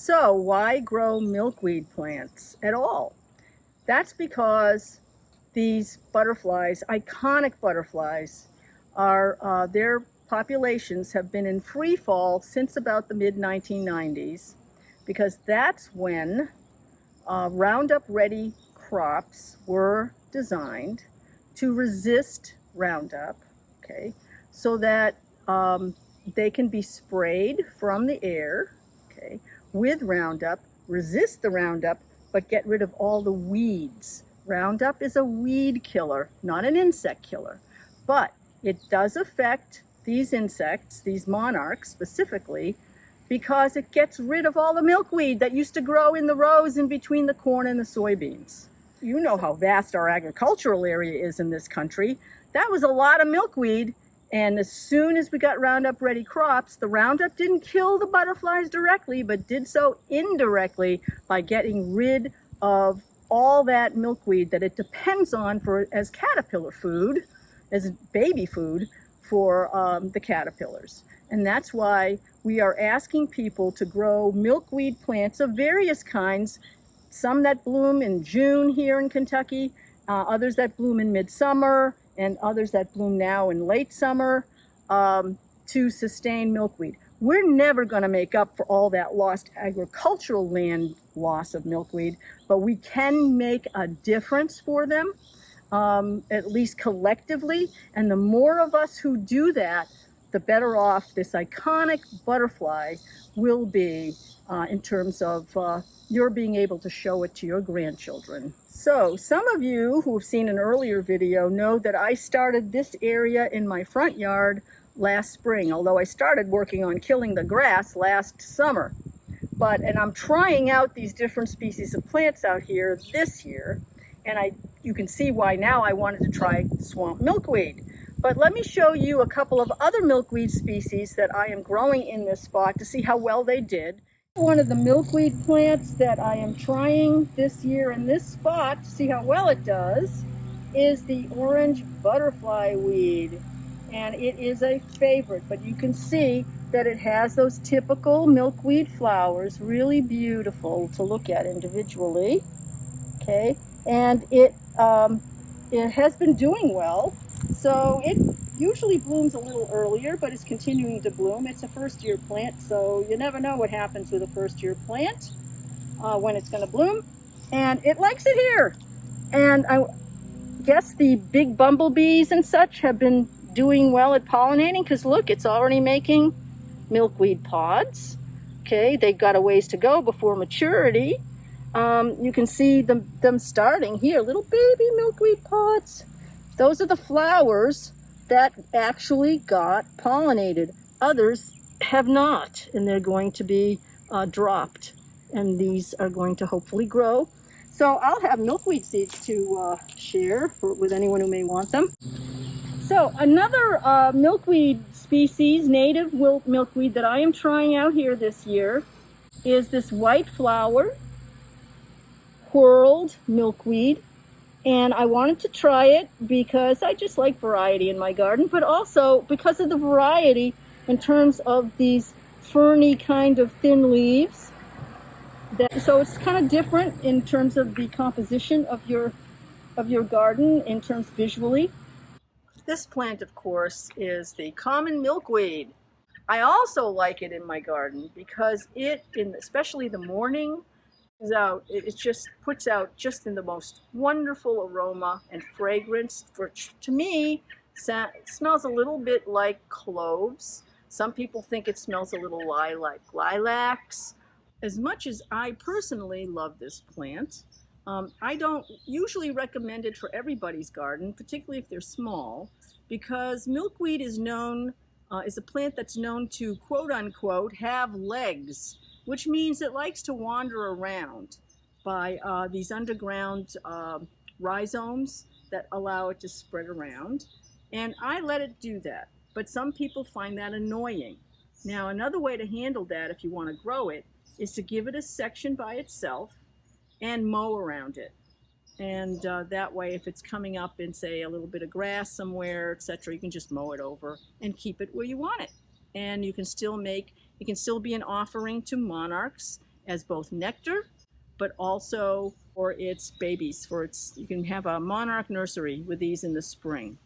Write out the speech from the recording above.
So why grow milkweed plants at all? That's because these butterflies, iconic butterflies, their populations have been in free fall since about the mid-1990s, because that's when Roundup Ready crops were designed to resist Roundup, okay, so that they can be sprayed from the air, okay, with Roundup, resist the Roundup, but get rid of all the weeds. Roundup is a weed killer, not an insect killer, but it does affect these insects, these monarchs specifically, because it gets rid of all the milkweed that used to grow in the rows in between the corn and the soybeans. You know how vast our agricultural area is in this country. That was a lot of milkweed, and as soon as we got Roundup Ready crops, the Roundup didn't kill the butterflies directly, but did so indirectly by getting rid of all that milkweed that it depends on as caterpillar food, as baby food for the caterpillars. And that's why we are asking people to grow milkweed plants of various kinds, some that bloom in June here in Kentucky, others that bloom in midsummer, and others that bloom now in late summer, to sustain milkweed. We're never going to make up for all that lost agricultural land loss of milkweed, but we can make a difference for them, at least collectively. And the more of us who do that, the better off this iconic butterfly will be in terms of your being able to show it to your grandchildren. So some of you who have seen an earlier video know that I started this area in my front yard last spring, although I started working on killing the grass last summer. And I'm trying out these different species of plants out here this year, and you can see why now I wanted to try swamp milkweed. But let me show you a couple of other milkweed species that I am growing in this spot to see how well they did. One of the milkweed plants that I am trying this year in this spot to see how well it does is the orange butterfly weed. And it is a favorite, but you can see that it has those typical milkweed flowers, really beautiful to look at individually, okay? And it has been doing well. So it usually blooms a little earlier, but it's continuing to bloom. It's a first-year plant, so you never know what happens with a first-year plant when it's going to bloom. And it likes it here. And I guess the big bumblebees and such have been doing well at pollinating, because look, it's already making milkweed pods. Okay, they've got a ways to go before maturity. You can see them starting here, little baby milkweed pods. Those are the flowers that actually got pollinated. Others have not, and they're going to be dropped, and these are going to hopefully grow. So I'll have milkweed seeds to share with anyone who may want them. So another milkweed species, native milkweed that I am trying out here this year is this white flower whorled milkweed. And I wanted to try it because I just like variety in my garden, but also because of the variety in terms of these ferny kind of thin leaves. So it's kind of different in terms of the composition of your garden in terms visually. This plant, of course, is the common milkweed. I also like it in my garden because especially the morning, it just puts out just in the most wonderful aroma and fragrance, which to me smells a little bit like cloves. Some people think it smells a little like lilacs. As much as I personally love this plant, I don't usually recommend it for everybody's garden, particularly if they're small, because milkweed is a plant that's known to, quote unquote, have legs, which means it likes to wander around by these underground rhizomes that allow it to spread around. And I let it do that, but some people find that annoying. Now, another way to handle that if you want to grow it is to give it a section by itself and mow around it. And that way, if it's coming up in, say, a little bit of grass somewhere, etc., you can just mow it over and keep it where you want it. And it can still be an offering to monarchs as both nectar, but also for its babies. You can have a monarch nursery with these in the spring.